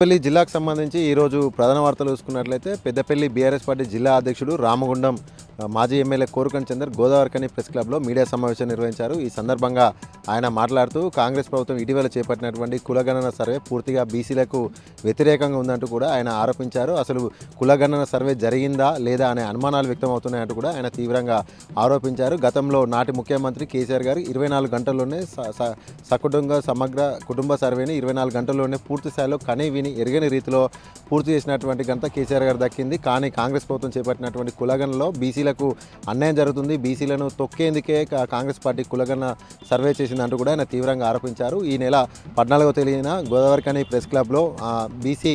పెద్దపల్లి జిల్లాకు సంబంధించి ఈరోజు ప్రధాన వార్తలు చూసుకున్నట్లయితే పెద్దపల్లి బీఆర్ఎస్ పార్టీ జిల్లా అధ్యక్షుడు రామగుండం మాజీ ఎమ్మెల్యే కోరుకంటి చందర్ గోదావరికని ప్రెస్ క్లబ్లో మీడియా సమావేశం నిర్వహించారు. ఈ సందర్భంగా ఆయన మాట్లాడుతూ కాంగ్రెస్ ప్రభుత్వం ఇటీవల చేపట్టినటువంటి కులగణన సర్వే పూర్తిగా బీసీలకు వ్యతిరేకంగా ఉందంటూ కూడా ఆయన ఆరోపించారు. అసలు కులగణన సర్వే జరిగిందా లేదా అనే అనుమానాలు వ్యక్తమవుతున్నాయంటూ కూడా ఆయన తీవ్రంగా ఆరోపించారు. గతంలో నాటి ముఖ్యమంత్రి కేసీఆర్ గారు 24 గంటల్లోనే సకుటుంబ సమగ్ర కుటుంబ సర్వేని 24 గంటల్లోనే పూర్తి స్థాయిలో కని విని ఎరగని రీతిలో పూర్తి చేసినటువంటి ఘనత కేసీఆర్ గారు దక్కింది. కానీ కాంగ్రెస్ ప్రభుత్వం చేపట్టినటువంటి కులగణనలో బీసీలకు అన్యాయం జరుగుతుంది, బీసీలను తొక్కేందుకే కాంగ్రెస్ పార్టీ కులగణన సర్వే చేసిందంటూ కూడా ఆయన తీవ్రంగా ఆరోపించారు. ఈ నెల 14వ తేదీన గోదావరికని ప్రెస్ క్లబ్లో బీసీ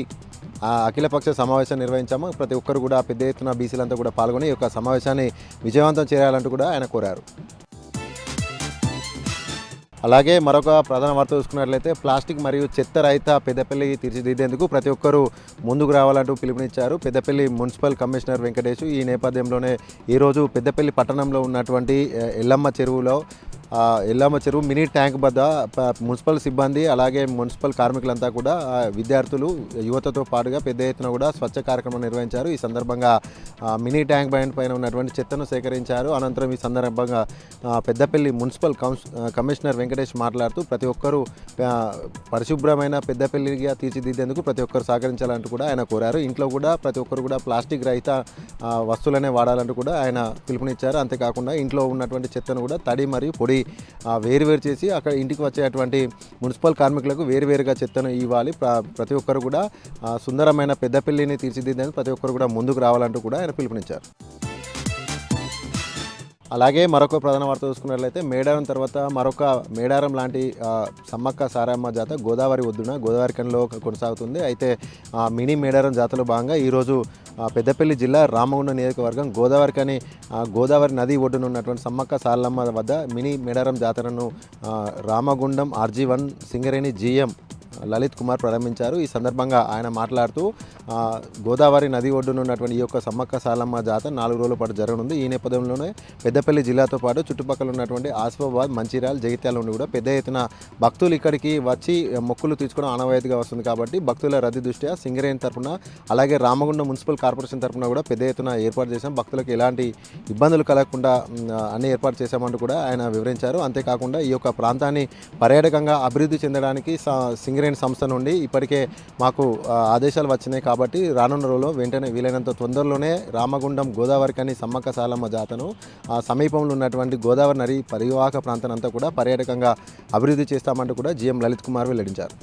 అఖిలపక్ష సమావేశం నిర్వహించాము. ప్రతి ఒక్కరు కూడా పెద్ద ఎత్తున బీసీలంతా కూడా పాల్గొని ఈ యొక్క సమావేశాన్ని విజయవంతం చేయాలంటూ కూడా ఆయన కోరారు. అలాగే మరొక ప్రధాన వార్త చూసుకున్నట్లయితే ప్లాస్టిక్ మరియు చెత్త రహిత పెద్దపల్లి తీర్చిదిద్దేందుకు ప్రతి ఒక్కరూ ముందుకు రావాలంటూ పిలుపునిచ్చారు పెద్దపల్లి మున్సిపల్ కమిషనర్ వెంకటేష్. ఈ నేపథ్యంలోనే ఈరోజు పెద్దపల్లి పట్టణంలో ఉన్నటువంటి ఎల్లమ్మ చెరువు మినీ ట్యాంక్ వద్ద మున్సిపల్ సిబ్బంది అలాగే మున్సిపల్ కార్మికులంతా కూడా విద్యార్థులు యువతతో పాటుగా పెద్ద ఎత్తున కూడా స్వచ్ఛ కార్యక్రమం నిర్వహించారు. ఈ సందర్భంగా మినీ ట్యాంక్ పైన ఉన్నటువంటి చెత్తను సేకరించారు. అనంతరం ఈ సందర్భంగా పెద్దపల్లి మున్సిపల్ కమిషనర్ వెంకటేష్ మాట్లాడుతూ ప్రతి ఒక్కరూ పరిశుభ్రమైన పెద్దపల్లిగా తీర్చిదిద్దేందుకు ప్రతి ఒక్కరు సహకరించాలంటూ కూడా ఆయన కోరారు. ఇంట్లో కూడా ప్రతి ఒక్కరు కూడా ప్లాస్టిక్ రహిత వస్తువులనే వాడాలంటూ కూడా ఆయన పిలుపునిచ్చారు. అంతేకాకుండా ఇంట్లో ఉన్నటువంటి చెత్తను కూడా తడి మరియు పొడి వేరువేరు చేసి అక్కడ ఇంటికి వచ్చేటువంటి మున్సిపల్ కార్మికులకు వేరువేరుగా చెత్తను ఇవ్వాలి. ప్రతి ఒక్కరు కూడా సుందరమైన పెద్దపల్లిని తీర్చిదిద్దేందుకు ప్రతి ఒక్కరు కూడా ముందుకు రావాలంటూ కూడా ఆయన పిలుపునిచ్చారు. అలాగే మరొక ప్రధాన వార్త చూసుకున్నట్లయితే మేడారం తర్వాత మరొక మేడారం లాంటి సమ్మక్క సారమ్మ జాత గోదావరి ఒడ్డున గోదావరికనిలో కొనసాగుతుంది. అయితే మినీ మేడారం జాతరలో భాగంగా ఈరోజు పెద్దపల్లి జిల్లా రామగుండం నియోజకవర్గం గోదావరి నది ఒడ్డున ఉన్నటువంటి సమ్మక్క సారలమ్మ వద్ద మినీ మేడారం జాతరను రామగుండం RG1 సింగరేణి GM లలిత్ కుమార్ ప్రారంభించారు. ఈ సందర్భంగా ఆయన మాట్లాడుతూ గోదావరి నది ఒడ్డున ఉన్నటువంటి ఈ యొక్క సమ్మక్క సారలమ్మ జాతర 4 రోజుల పాటు జరగనుంది. ఈ నేపథ్యంలోనే పెద్దపల్లి జిల్లాతో పాటు చుట్టుపక్కల ఉన్నటువంటి ఆసిఫాబాద్, మంచిర్యాల, జగిత్యాల నుండి కూడా పెద్ద ఎత్తున భక్తులు ఇక్కడికి వచ్చి మొక్కులు తీర్చుకోవడం ఆనవాయితీగా వస్తుంది. కాబట్టి భక్తుల రద్దీ దృష్ట్యా సింగరేణి తరఫున అలాగే రామగుండం మున్సిపల్ కార్పొరేషన్ తరఫున కూడా పెద్ద ఎత్తున ఏర్పాటు చేశాం. భక్తులకు ఎలాంటి ఇబ్బందులు కలగకుండా అన్ని ఏర్పాటు చేశామంటూ కూడా ఆయన వివరించారు. అంతేకాకుండా ఈ యొక్క ప్రాంతాన్ని పర్యాటకంగా అభివృద్ధి చెందడానికి సింగరేణి సంస్థ నుండి ఇప్పటికే మాకు ఆదేశాలు వచ్చినాయి. కాబట్టి రానున్న రోజుల్లో వెంటనే వీలైనంత తొందరలోనే రామగుండం గోదావరికని సమ్మక్క సారలమ్మ జాతను సమీపంలో ఉన్నటువంటి గోదావరి నది పరివాహక ప్రాంతానంతా కూడా పర్యాటకంగా అభివృద్ధి చేస్తామంటూ కూడా GM లలిత్ కుమార్ వెల్లడించారు.